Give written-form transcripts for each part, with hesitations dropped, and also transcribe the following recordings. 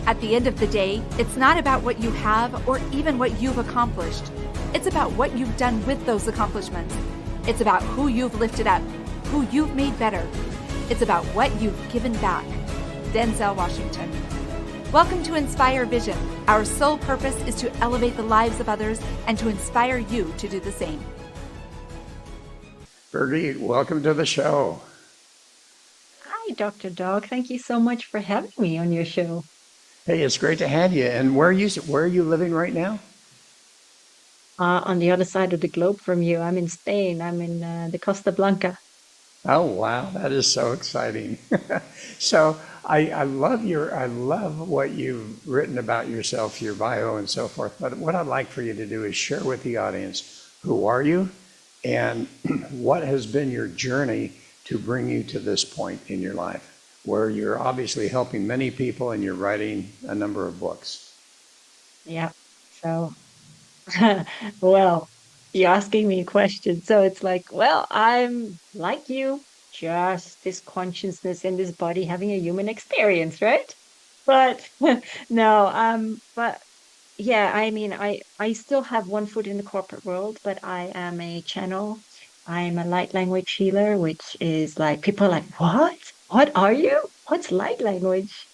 At the end of the day, it's not about what you have or even what you've accomplished. It's about what you've done with those accomplishments. It's about who you've lifted up, who you've made better. It's about what you've given back. Denzel Washington. Welcome to Inspire Vision. Our sole purpose is to elevate the lives of others and to inspire you to do the same. Birgitta, welcome to the show. Hi, Dr. Dog. Thank you so much for having me on your show. Hey, it's great to have you. And where are you living right now? On the other side of the globe from you, I'm in Spain. I'm in the Costa Blanca. Oh, wow, that is so exciting. So I love what you've written about yourself, your bio and so forth. But what I'd like for you to do is share with the audience, who are you and what has been your journey to bring you to this point in your life, where you're obviously helping many people and you're writing a number of books. Yeah. So, well, you're asking me a question. So it's like, well, I'm like you, just this consciousness in this body having a human experience, right? But no, but yeah, I mean, I still have one foot in the corporate world, but I am a channel. I'm a light language healer, which is like people are like, what? What are you? What's light language?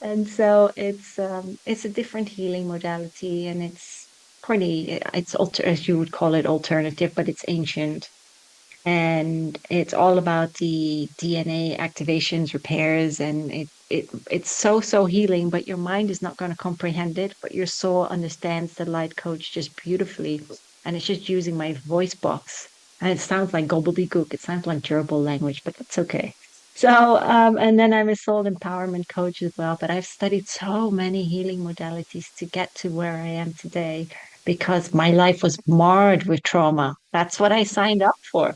And so it's a different healing modality, and it's pretty it's alter as you would call it alternative, but it's ancient. And it's all about the DNA activations, repairs, and it's so healing, but your mind is not going to comprehend it, but your soul understands the light coach just beautifully. And it's just using my voice box. And it sounds like gobbledygook. It sounds like gerbil language, but that's okay. So, and then I'm a soul empowerment coach as well, but I've studied so many healing modalities to get to where I am today because my life was marred with trauma. That's what I signed up for.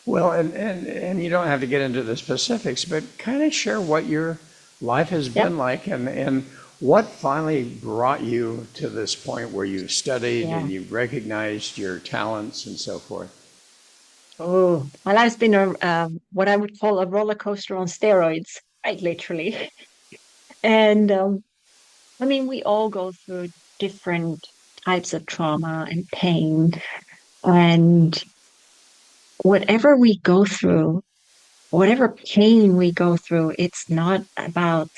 Well, and you don't have to get into the specifics, but kind of share what your life has Yep. been like and what finally brought you to this point where you've studied Yeah. and you've recognized your talents and so forth. Oh, my life's been what I would call a roller coaster on steroids, quite literally. And I mean, we all go through different types of trauma and pain, and whatever we go through, whatever pain we go through, it's not about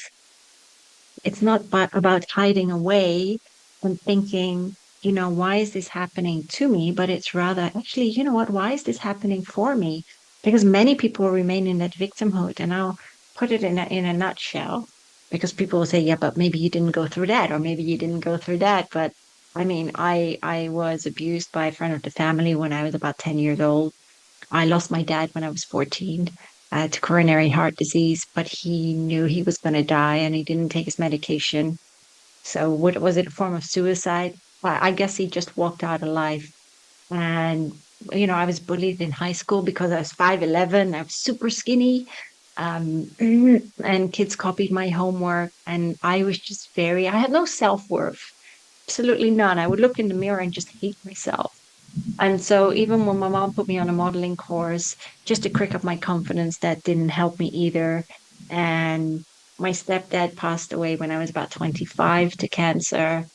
hiding away and thinking, why is this happening to me? But it's rather, actually, you know what? Why is this happening for me? Because many people remain in that victimhood. And I'll put it in a nutshell, because people will say, yeah, but maybe you didn't go through that, or maybe you didn't go through that. But I mean, I was abused by a friend of the family when I was about 10 years old. I lost my dad when I was 14 to coronary heart disease, but he knew he was going to die and he didn't take his medication. So what was it, a form of suicide? Well, I guess he just walked out alive. And I was bullied in high school because I was 5'11". I was super skinny. And kids copied my homework. And I had no self-worth, absolutely none. I would look in the mirror and just hate myself. And so even when my mom put me on a modeling course, just to crick up my confidence, that didn't help me either. And my stepdad passed away when I was about 25 to cancer.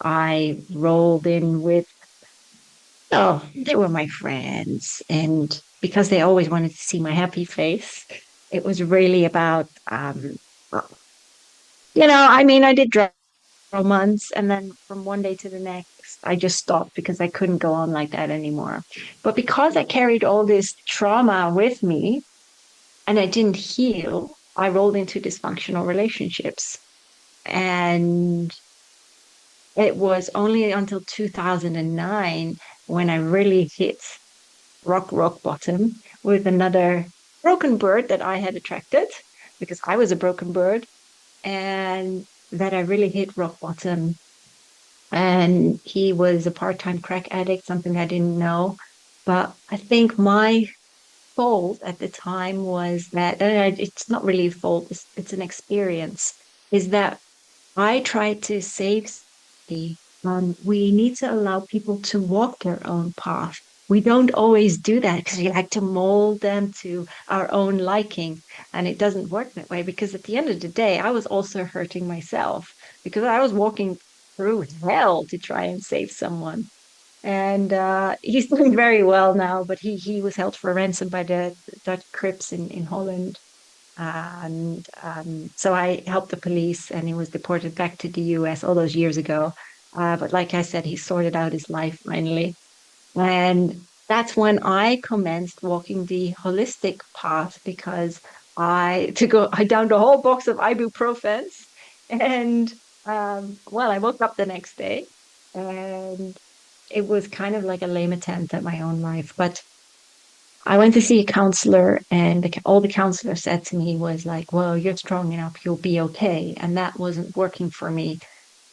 I rolled in with, oh, they were my friends. And because they always wanted to see my happy face, it was really about, I mean, I did months, and then from one day to the next I just stopped because I couldn't go on like that anymore. But because I carried all this trauma with me and I didn't heal, I rolled into dysfunctional relationships. And it was only until 2009 when I really hit rock bottom with another broken bird that I had attracted, because I was a broken bird, and that I really hit rock bottom. And he was a part-time crack addict, something I didn't know. But I think my fault at the time was that, it's not really a fault, it's an experience, is that I tried to save the, we need to allow people to walk their own path. we don't always do that because we like to mold them to our own liking. And it doesn't work that way because at the end of the day, I was also hurting myself because I was walking through hell to try and save someone. And he's doing very well now, but he was held for ransom by the Dutch Crips in Holland. And so I helped the police, and he was deported back to the US all those years ago. But like I said, he sorted out his life finally. And that's when I commenced walking the holistic path because I downed a whole box of ibuprofens. And well, I woke up the next day and it was kind of like a lame attempt at my own life. But I went to see a counselor, and all the counselor said to me was like, well, you're strong enough, you'll be okay. And that wasn't working for me.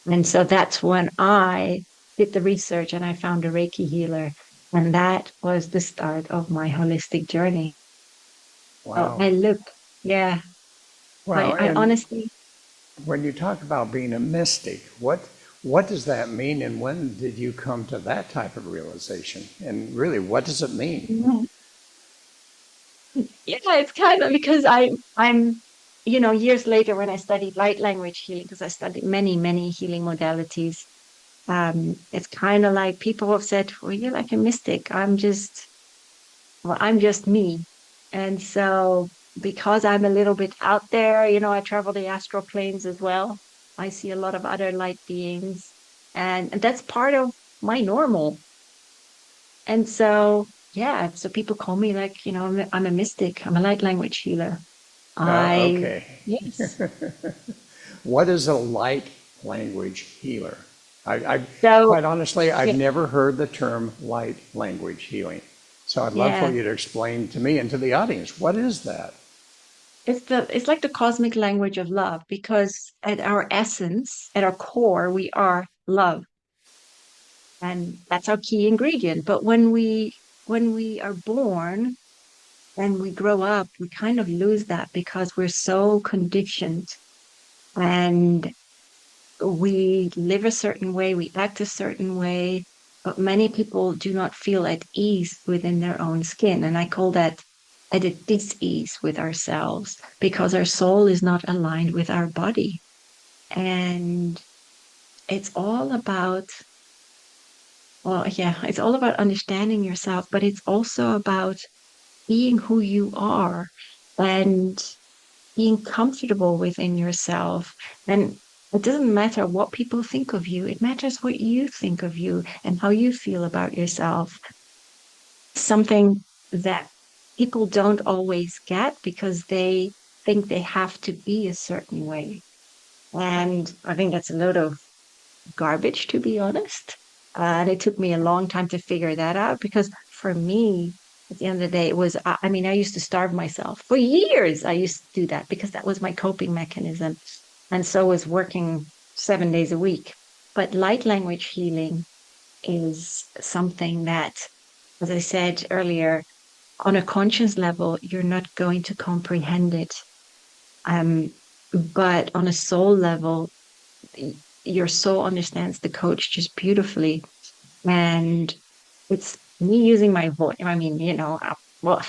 And so that's when I did the research and I found a Reiki healer. And that was the start of my holistic journey. Oh, Wow. I look, yeah, Wow. I And honestly, when you talk about being a mystic, what does that mean, and when did you come to that type of realization? And really, what does it mean? yeah, it's kind of because years later when I studied light language healing, because I studied many healing modalities, it's kind of like people have said, well, you're like a mystic. I'm just me. And so because I'm a little bit out there, I travel the astral planes as well. I see a lot of other light beings, and that's part of my normal. And so, yeah, so people call me like, I'm a mystic. I'm a light language healer. I, Okay. yes. What is a light language healer? So, Quite honestly, I've yeah, never heard the term light language healing. So I'd love for yeah. you to explain to me and to the audience, what is that? It's like the cosmic language of love because at our essence, at our core, we are love. And that's our key ingredient. But when we are born and we grow up, we kind of lose that because we're so conditioned and we live a certain way, we act a certain way, but many people do not feel at ease within their own skin. And I call that at a dis-ease with ourselves because our soul is not aligned with our body. And it's all about, well, yeah, it's all about understanding yourself, but it's also about being who you are and being comfortable within yourself. And it doesn't matter what people think of you, it matters what you think of you and how you feel about yourself. Something that people don't always get because they think they have to be a certain way. And I think that's a load of garbage, to be honest. And it took me a long time to figure that out because for me, at the end of the day, it was, I mean, I used to starve myself for years. I used to do that because that was my coping mechanism. And so was working 7 days a week. But light language healing is something that, as I said earlier, on a conscious level, you're not going to comprehend it. Um, but on a soul level, your soul understands the coach just beautifully. And it's me using my voice. I mean, well,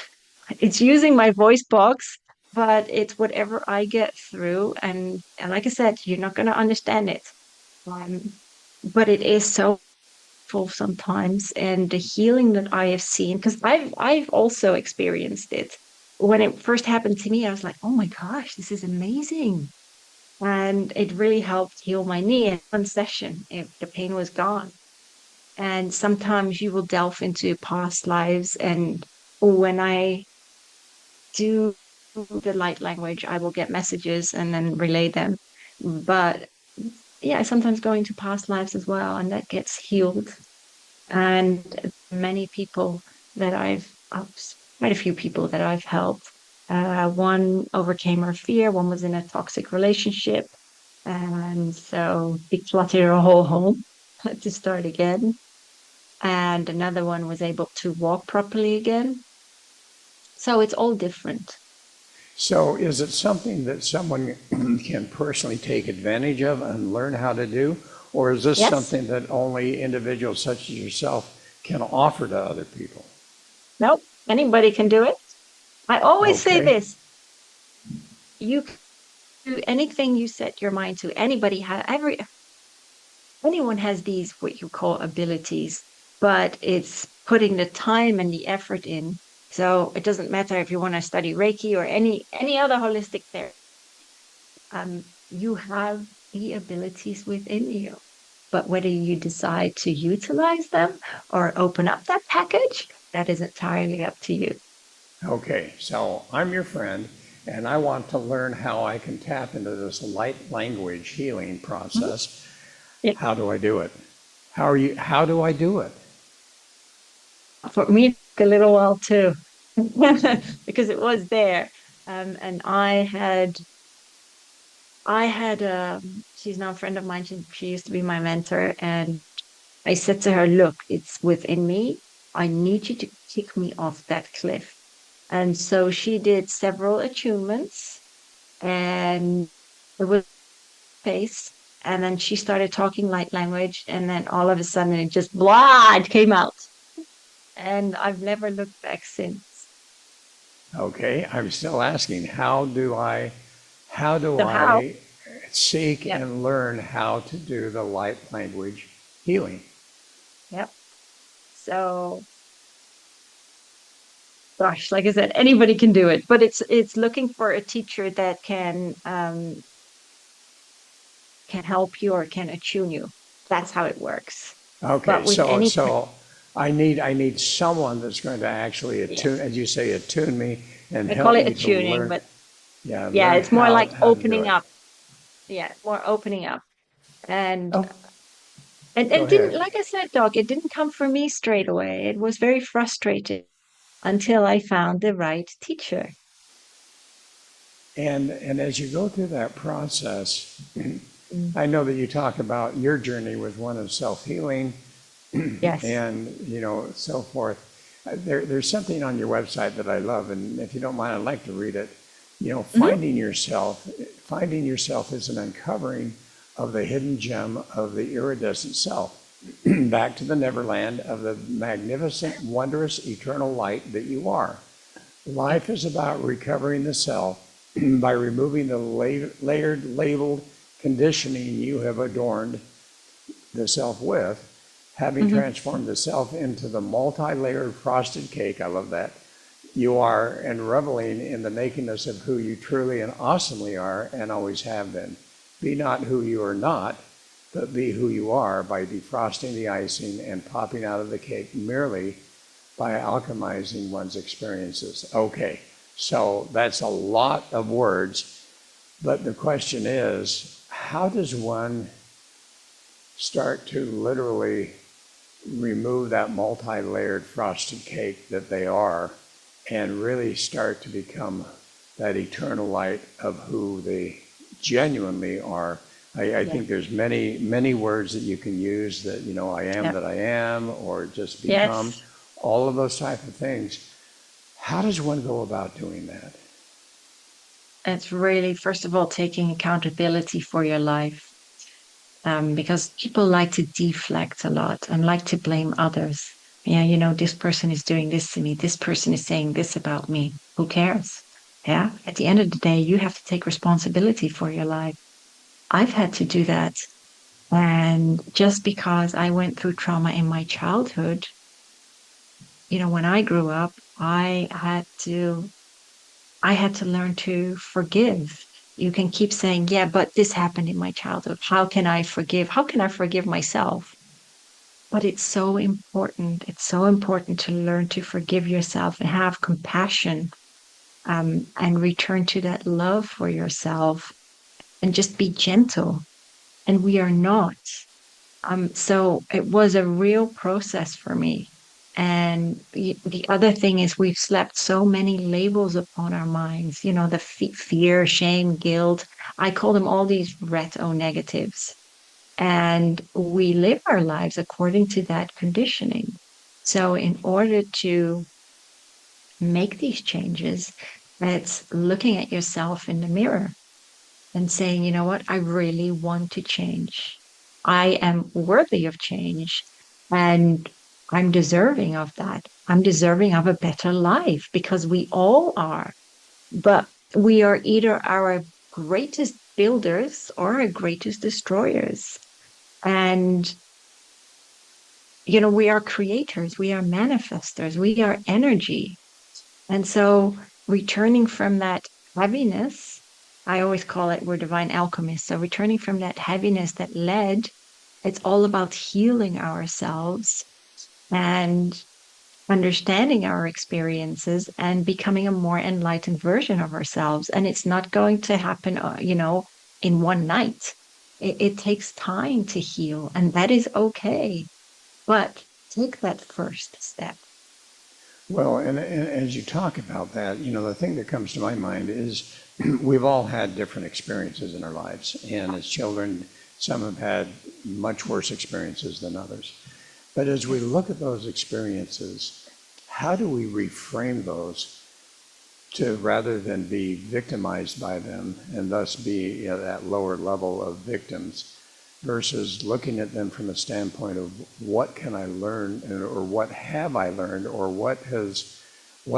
it's using my voice box, but it's whatever I get through. And like I said, you're not going to understand it. Um, but it is so full sometimes. And the healing that I have seen, because I've also experienced it. When it first happened to me, I was like, oh my gosh, this is amazing. And it really helped heal my knee in one session. The pain was gone. And sometimes you will delve into past lives. And when I do the light language, I will get messages and then relay them. But yeah, I sometimes go into past lives as well, and that gets healed. And many people that quite a few people that I've helped. One overcame her fear, one was in a toxic relationship. And so decluttered her whole home to start again. And another one was able to walk properly again. So it's all different. So is it something that someone can personally take advantage of and learn how to do? Or is this Yes. something that only individuals such as yourself can offer to other people. Nope, anybody can do it. I always say Okay. this, you can do anything you set your mind to. Anyone has these what you call abilities, but it's putting the time and the effort in. So it doesn't matter if you want to study Reiki or any other holistic therapy. You have the abilities within you. But whether you decide to utilize them or open up that package, that is entirely up to you. Okay, so I'm your friend, and I want to learn how I can tap into this light language healing Mhm. process. Yeah. How do I do it? How do I do it? For me, it took a little while too, because it was there. And she's now a friend of mine. She used to be my mentor. And I said to her, look, it's within me. I need you to kick me off that cliff. And so she did several attunements and it was face. And then she started talking light language. And then all of a sudden it just blah, it came out. And I've never looked back since. Okay, I'm still asking, how do So how? I seek Yep. and learn how to do the light language healing? Yep. So gosh, like I said, anybody can do it, but it's looking for a teacher that can help you or can attune you. That's how it works. But Okay, with so any, I need someone that's going to actually attune, yes, as you say, attune me and I call help it me to attuning, learn, but yeah, yeah, learn it's more like how to do opening it. up. Yeah, more opening up. And Oh, go and didn't, ahead. like I said, Doc, it didn't come from me straight away. It was very frustrating until I found the right teacher. And as you go through that process, Mm. I know that you talk about your journey was one of self-healing Yes. and so forth. There's something on your website that I love, and if you don't mind, I'd like to read it. Mhm. Finding yourself is an uncovering of the hidden gem of the iridescent self, back to the neverland of the magnificent, wondrous, eternal light that you are. Yep. Life is about recovering the self by removing the layered, labeled conditioning you have adorned the self with, having Mhm. transformed the self into the multi-layered frosted cake. I love that. You are, and reveling in the nakedness of who you truly and awesomely are and always have been. Be not who you are not, but be who you are by defrosting the icing and popping out of the cake merely by alchemizing one's experiences. Okay, so that's a lot of words, but the question is, how does one start to literally remove that multi-layered frosted cake that they are and really start to become that eternal light of who they genuinely are? I Yeah. think there's many words that you can use, that I am Yep. that I am, or just become, Yes. all of those type of things. How does one go about doing that? It's really, first of all, taking accountability for your life. Because people like to deflect a lot and like to blame others. Yeah, this person is doing this to me. This person is saying this about me. Who cares? Yeah. At the end of the day, you have to take responsibility for your life. I've had to do that. And just because I went through trauma in my childhood, when I grew up, I had to learn to forgive. You can keep saying, yeah, but this happened in my childhood. How can I forgive? How can I forgive myself? But it's so important. It's so important to learn to forgive yourself and have compassion, and return to that love for yourself and just be gentle. And we are not. So it was a real process for me. And the other thing is, we've slapped so many labels upon our minds, the fear, shame, guilt. I call them all these red O negatives. And we live our lives according to that conditioning. So, in order to make these changes, it's looking at yourself in the mirror and saying, you know what, I really want to change. I am worthy of change. And I'm deserving of that. I'm deserving of a better life because we all are. But we are either our greatest builders or our greatest destroyers. And, we are creators, we are manifestors, we are energy. And so returning from that heaviness, I always call it we're divine alchemists. So returning from that heaviness that led, it's all about healing ourselves and understanding our experiences and becoming a more enlightened version of ourselves. And it's not going to happen, in one night. It takes time to heal, and that is okay. But take that first step. Well, and as you talk about that, the thing that comes to my mind is we've all had different experiences in our lives. And as children, some have had much worse experiences than others. But as we look at those experiences, how do we reframe those to, rather than be victimized by them and thus be at that lower level of victims, versus looking at them from a standpoint of what can I learn, or what have I learned, or what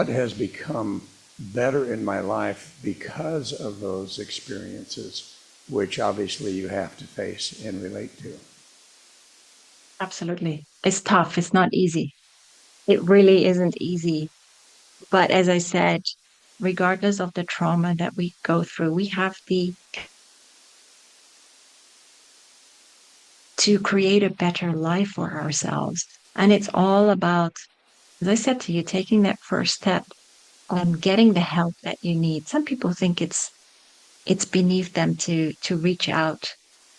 has become better in my life because of those experiences, which obviously you have to face and relate to. Absolutely. It's tough. It's not easy. It really isn't easy. But as I said, regardless of the trauma that we go through, we have the to create a better life for ourselves. And it's all about, as I said to you, taking that first step, getting the help that you need. Some people think it's beneath them to reach out,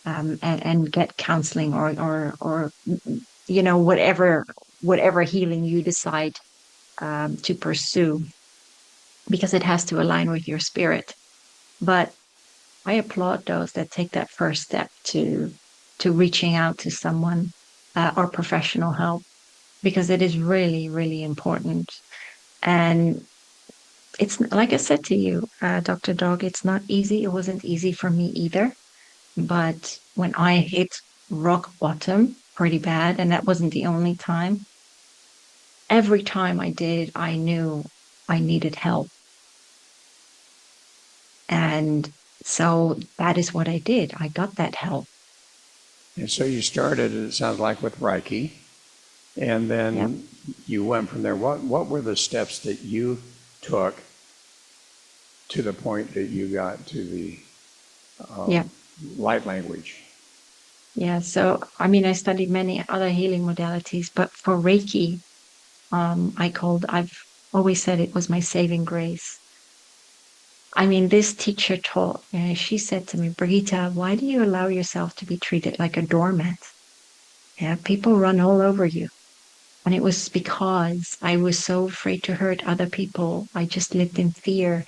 and get counseling or whatever healing you decide, to pursue, because it has to align with your spirit. But I applaud those that take that first step to reaching out to someone, or professional help, because it is really, really important. And it's like I said to you, Dr. Dog, it's not easy. It wasn't easy for me either. But when I hit rock bottom pretty bad, and that wasn't the only time, every time I did, I knew I needed help. And so that is what I did. I got that help. And so you started, it sounds like, with Reiki, and Yep. then you went from there. What were the steps that you took to the point that you got to the Yep. um, light language? Yeah. So, I mean, I studied many other healing modalities, but for Reiki, I've always said it was my saving grace. I mean, this teacher taught, she said to me, Brigitta, why do you allow yourself to be treated like a doormat? Yeah, people run all over you. And it was because I was so afraid to hurt other people. I just lived in fear.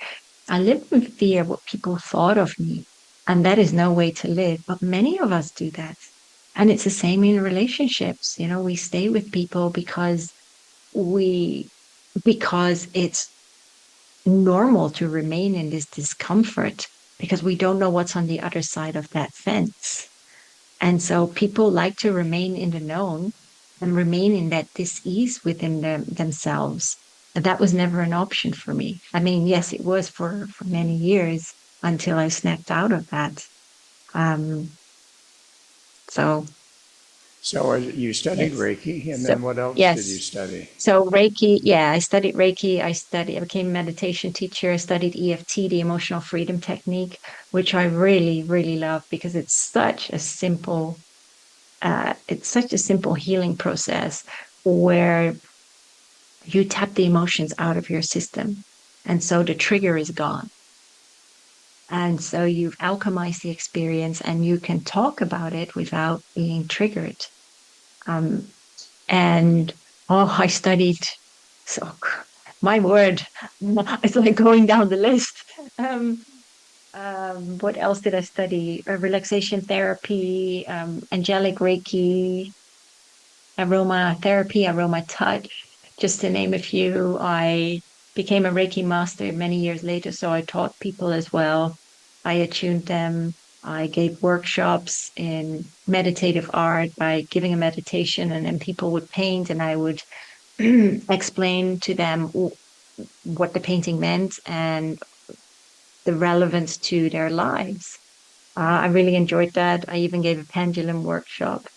I lived in fear what people thought of me. And that is no way to live. But many of us do that. And it's the same in relationships. We stay with people we, because it's normal to remain in this discomfort because we don't know what's on the other side of that fence. And so people like to remain in the known and remain in that dis-ease within themselves. And that was never an option for me. I mean, yes, it was for many years until I snapped out of that. Um, so So you studied yes. Reiki, and So then what else did you yes. study? So Reiki, yeah, I studied Reiki. I became a meditation teacher. I studied EFT, the emotional freedom technique, which I really, really love because it's such a simple healing process where you tap the emotions out of your system. And so the trigger is gone. And so you've alchemized the experience and you can talk about it without being triggered. Um, and I studied, so my word, it's like going down the list. Um, what else did I study? Relaxation therapy, angelic Reiki, aromatherapy, aroma touch, just to name a few. I became a Reiki master many years later, so I taught people as well. I attuned them. I gave workshops in meditative art by giving a meditation, and then people would paint, and I would explain to them what the painting meant and the relevance to their lives. I really enjoyed that. I even gave a pendulum workshop.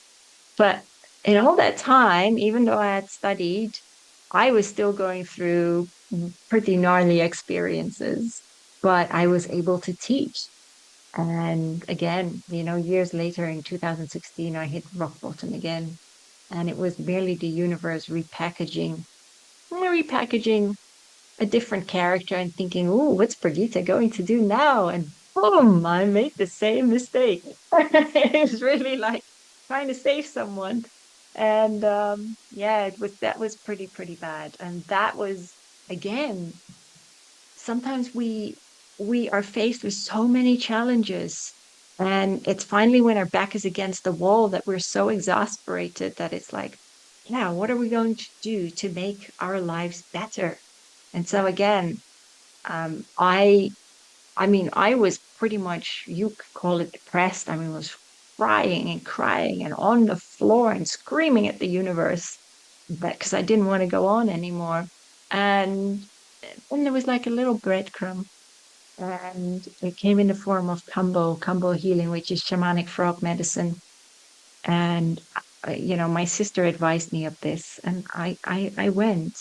But in all that time, even though I had studied, I was still going through pretty gnarly experiences, but I was able to teach. And again, years later in 2016, I hit rock bottom again. And it was merely the universe repackaging a different character and thinking, oh, what's Birgitta going to do now? And boom, I made the same mistake. It was really like trying to save someone. And yeah, that was pretty bad. And that was again, sometimes we are faced with so many challenges. And it's finally when our back is against the wall that we're so exasperated that it's like, yeah, what are we going to do to make our lives better? And so again, um, I I mean, I was pretty much, you could call it depressed. I mean, I was crying and on the floor and screaming at the universe because I didn't want to go on anymore. And then there was like a little breadcrumb, and it came in the form of Kambo healing, which is shamanic frog medicine. And my sister advised me of this, and I went,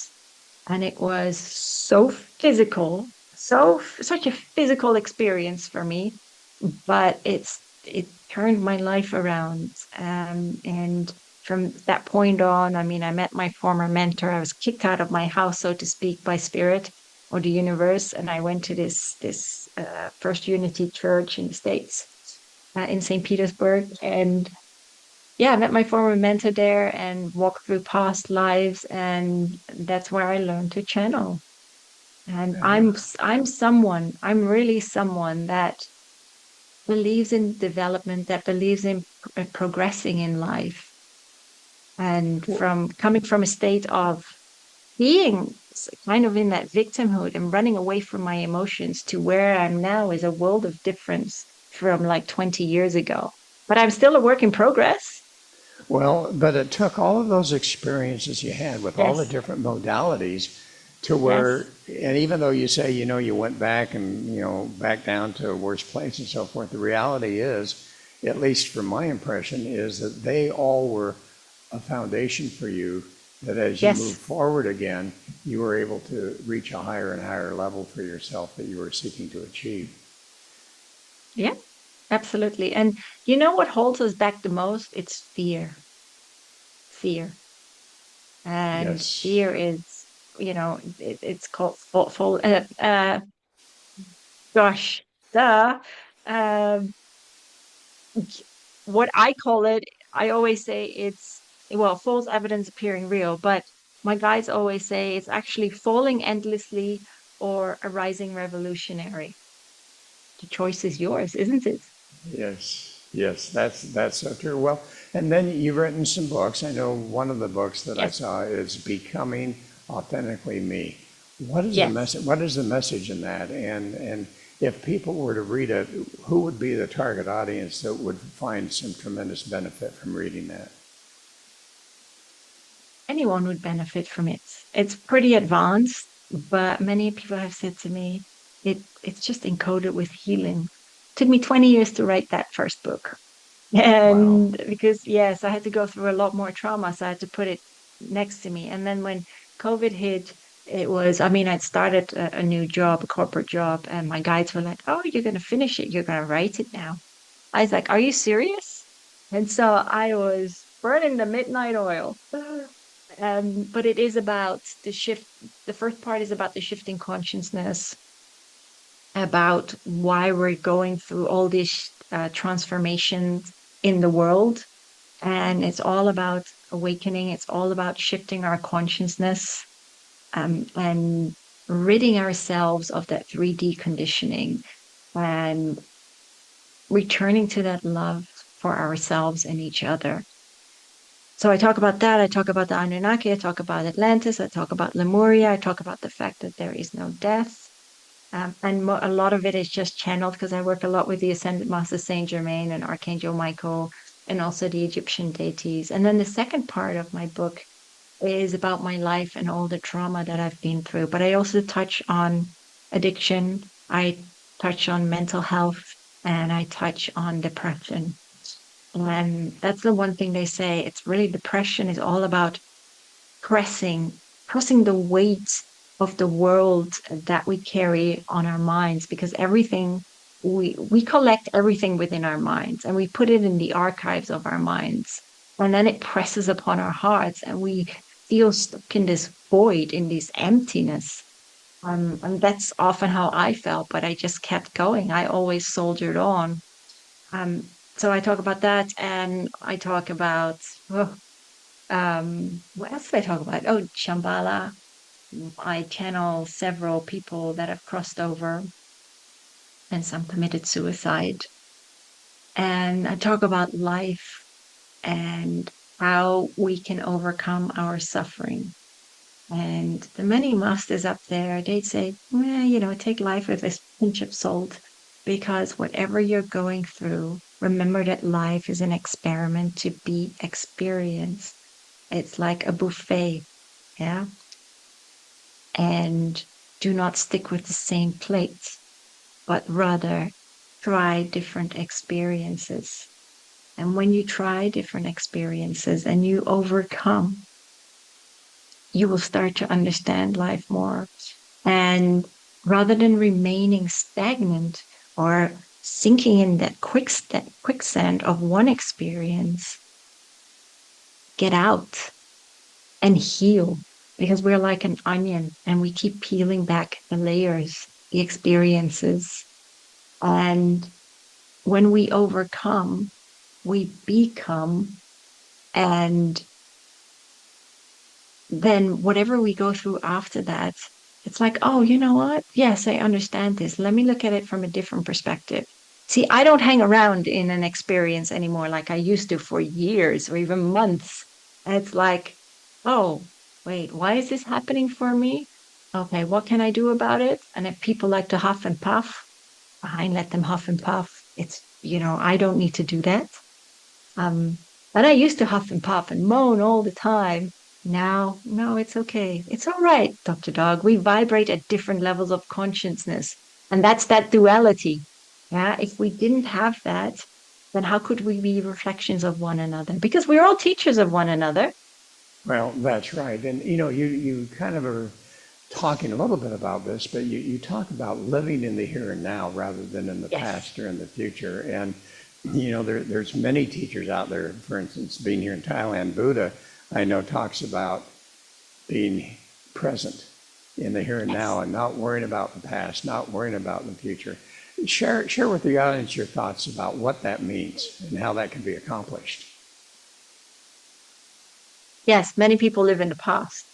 and it was so physical, such a physical experience for me, but it turned my life around. And from that point on, I mean, I met my former mentor. I was kicked out of my house, so to speak, by spirit or the universe, and I went to this First Unity Church in the States, in St. Petersburg, and yeah, I met my former mentor there and walked through past lives, and that's where I learned to channel. And I'm really someone that believes in development, that believes in progressing in life. And from coming from a state of being kind of in that victimhood and running away from my emotions to where I'm now is a world of difference from like 20 years ago. But I'm still a work in progress. Well, but it took all of those experiences you had with all the Yes, different modalities to where, yes, and even though you say, you went back and, back down to a worse place and so forth, the reality is, at least from my impression, is that they all were a foundation for you that as you move yes. forward again, you were able to reach a higher and higher level for yourself that you were seeking to achieve. Yeah, absolutely. And you know what holds us back the most? It's fear. And Yes. fear is, it's called gosh, duh. Um, what I call it, I always say it's, well, false evidence appearing real, but my guides always say it's actually falling endlessly or a rising revolutionary. The choice is yours, isn't it? Yes, yes, that's so true. Well, and then you've written some books. I know one of the books that I Yes, saw is Becoming Authentically Me. What is the yes. message? What is the message in that? And if people were to read it, who would be the target audience that would find some tremendous benefit from reading that? Anyone would benefit from it. It's pretty advanced, but many people have said to me, it's just encoded with healing. It took me 20 years to write that first book. Wow. And because, yes, I had to go through a lot more trauma, so I had to put it next to me. And then when COVID hit, I mean, I'd started a new job, a corporate job, and my guides were like, oh, you're going to finish it. You're going to write it now. I was like, are you serious? And so I was burning the midnight oil. But it is about the shift. The first part is about the shifting consciousness, about why we're going through all these transformations in the world. And it's all about awakening. It's all about shifting our consciousness, and ridding ourselves of that 3D conditioning and returning to that love for ourselves and each other. So I talk about that. I talk about the Anunnaki. I talk about Atlantis. I talk about Lemuria. I talk about the fact that there is no death. And a lot of it is just channeled because I work a lot with the Ascended Master Saint Germain and Archangel Michael and also the Egyptian deities. And then the second part of my book is about my life and all the trauma that I've been through. But I also touch on addiction, I touch on mental health, and I touch on depression. And that's the one thing they say. It's really depression is all about pressing the weight of the world that we carry on our minds, because everything we collect everything within our minds and we put it in the archives of our minds. And then it presses upon our hearts and we feel stuck in this void, in this emptiness. And that's often how I felt, but I just kept going. I always soldiered on. So I talk about that, and I talk about what else did I talk about? Oh, Shambhala. I channel several people that have crossed over and some committed suicide. And I talk about life and how we can overcome our suffering. And the many masters up there, they'd say, well, take life with a pinch of salt, because whatever you're going through, remember that life is an experiment to be experienced. It's like a buffet. Yeah. And do not stick with the same plate, but rather try different experiences. And when you try different experiences and you overcome, you will start to understand life more. And rather than remaining stagnant or sinking in that quicksand of one experience, get out and heal, because we're like an onion and we keep peeling back the layers, the experiences. And when we overcome, we become, and then whatever we go through after that, it's like, oh, you know what? Yes, I understand this. Let me look at it from a different perspective. See, I don't hang around in an experience anymore like I used to for years or even months. And it's like, oh, wait, why is this happening for me? Okay, what can I do about it? And if people like to huff and puff, fine, let them huff and puff. I don't need to do that. Um, but I used to huff and puff and moan all the time. Now, no, it's okay. It's all right, Dr. Dog. We vibrate at different levels of consciousness. And that's that duality. Yeah. If we didn't have that, then how could we be reflections of one another? Because we're all teachers of one another. Well, that's right. And you kind of are talking a little bit about this, but you talk about living in the here and now rather than in the Yes. past or in the future. And there's many teachers out there. For instance, being here in Thailand, Buddha, I know, talks about being present in the here and now and not worrying about the past, not worrying about the future. Share with the audience your thoughts about what that means and how that can be accomplished. Yes, many people live in the past.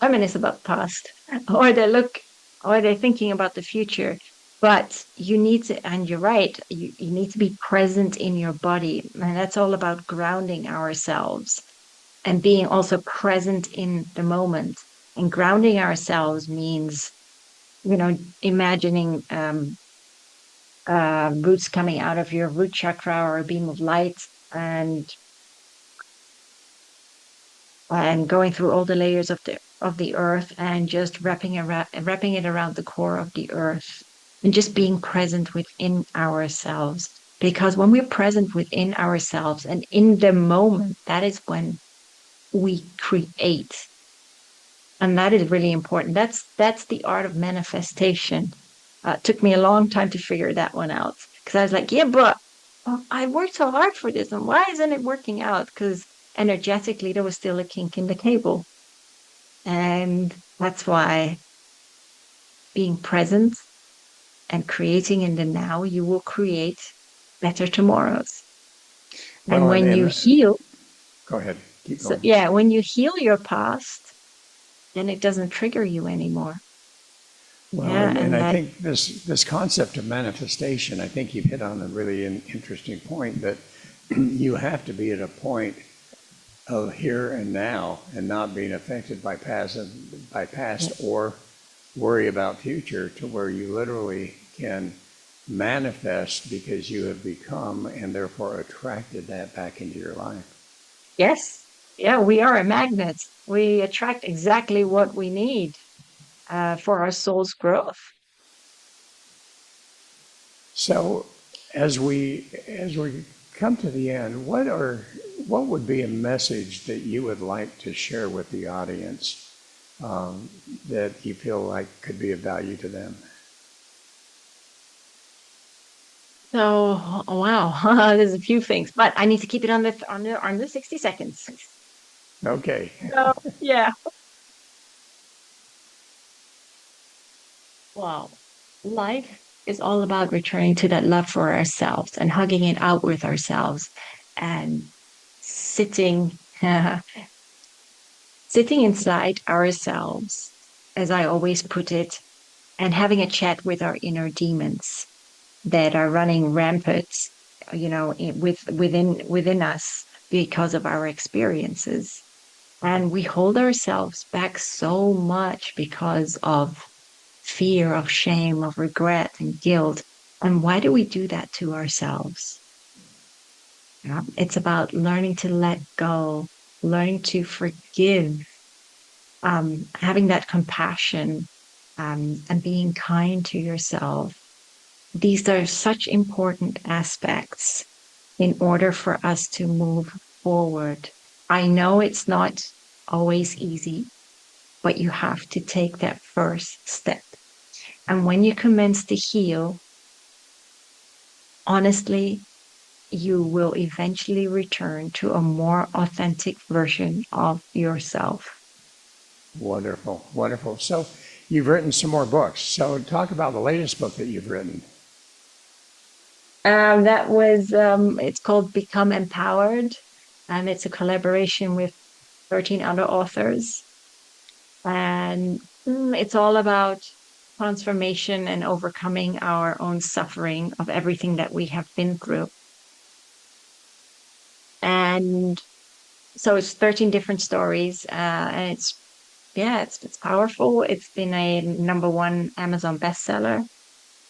Reminisce about the past, or they're thinking about the future. But you need to, and you're right, you need to be present in your body. And that's all about grounding ourselves and being also present in the moment. And grounding ourselves means, imagining roots coming out of your root chakra or a beam of light, and going through all the layers of the earth and just wrapping it around the core of the earth, and just being present within ourselves. Because when we're present within ourselves and in the moment, that is when we create. And that is really important. That's the art of manifestation. It took me a long time to figure that one out, because I was like, yeah, but I worked so hard for this, and why isn't it working out? Because energetically, there was still a kink in the cable. And that's why being present and creating in the now, you will create better tomorrows. And Well, when you heal, go ahead, keep so going. yeah, when you heal your past, then it doesn't trigger you anymore. Well, Yeah, and and I that, think this concept of manifestation, I think you've hit on a really interesting point, that you have to be at a point of here and now and not being affected by past or worry about future to where you literally can manifest because you have become and therefore attracted that back into your life. Yes. Yeah, we are a magnet. We attract exactly what we need for our soul's growth. So as we come to the end, what would be a message that you would like to share with the audience that you feel like could be of value to them? So, oh, wow, there's a few things, but I need to keep it under 60 seconds. Okay. So, yeah. Wow. Life is all about returning to that love for ourselves and hugging it out with ourselves and sitting sitting inside ourselves, as I always put it, and having a chat with our inner demons that are running rampant, within us because of our experiences. And we hold ourselves back so much because of fear, of shame, of regret and guilt. And why do we do that to ourselves? Yeah. It's about learning to let go, learning to forgive, having that compassion, and being kind to yourself. These are such important aspects in order for us to move forward. I know it's not always easy, but you have to take that first step. And when you commence to heal, honestly, you will eventually return to a more authentic version of yourself. Wonderful, wonderful. So you've written some more books. So talk about the latest book that you've written. It's called Become Empowered, and it's a collaboration with 13 other authors. And it's all about transformation and overcoming our own suffering of everything that we have been through. And so it's 13 different stories, and it's powerful. It's been a number one Amazon bestseller.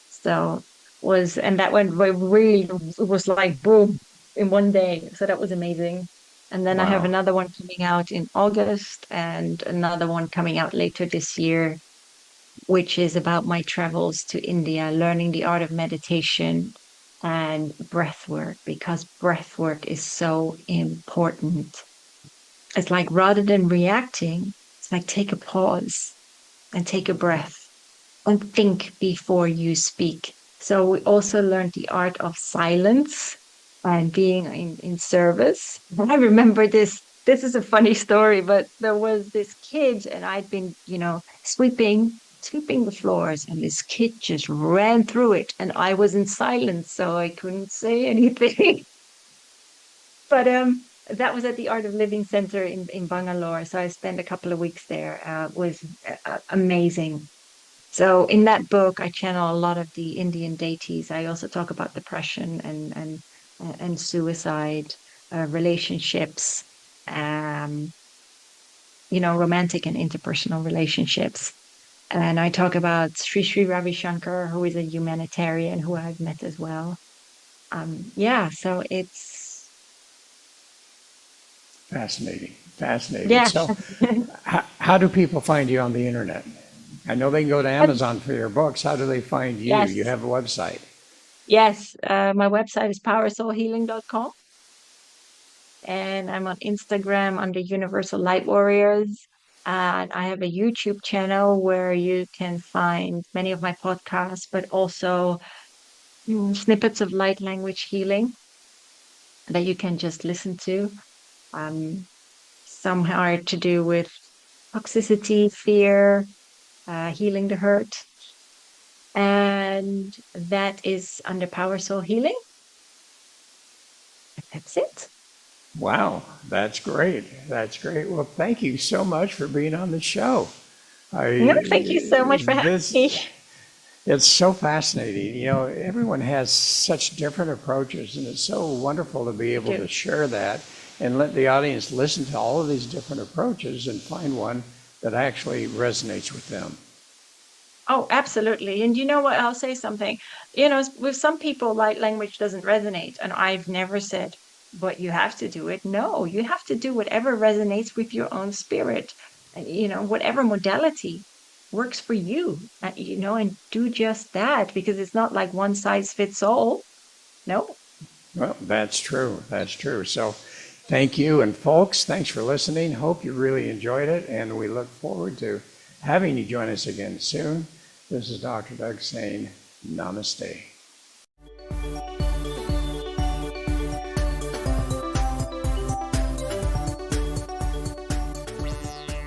So and that went really, it was like boom in one day. So that was amazing. And then I have Wow. another one coming out in August and another one coming out later this year, which is about my travels to India, learning the art of meditation and breath work, because breath work is so important. It's like rather than reacting, it's like take a pause and take a breath and think before you speak. So we also learned the art of silence and being in service. And I remember this. This is a funny story, but there was this kid, and I'd been, sweeping the floors, and this kid just ran through it, and I was in silence, so I couldn't say anything. But that was at the Art of Living Center in Bangalore. So I spent a couple of weeks there. Was amazing. So in that book, I channel a lot of the Indian deities. I also talk about depression and suicide, relationships, um, romantic and interpersonal relationships. And I talk about Sri Ravi Shankar, who is a humanitarian who I've met as well. Yeah, so it's Fascinating, fascinating. yeah. So how do people find you on the internet? I know they can go to Amazon for your books. How do they find you? You Yes, have a website. yes. My website is powersoulhealing.com. And I'm on Instagram under Universal Light Warriors. And I have a YouTube channel where you can find many of my podcasts, but also snippets of light language healing that you can just listen to. Um, some are to do with toxicity, fear, healing the hurt. And that is under Power Soul Healing. That's it. Wow, that's great. That's great. Well, thank you so much for being on the show. No, I thank you so much for having me. this It's so fascinating. Everyone has such different approaches, and it's so wonderful to be You able do. to share that and let the audience listen to all of these different approaches and find one that actually resonates with them. Oh, absolutely. And you know what? I'll say something. With some people, light language doesn't resonate. And I've never said, but you have to do it. No, you have to do whatever resonates with your own spirit. Whatever modality works for you, and do just that because it's not like one size fits all. No. Well, that's true. That's true. So thank you. And folks, thanks for listening. Hope you really enjoyed it. And we look forward to having you join us again soon. This is Dr. Doug saying namaste.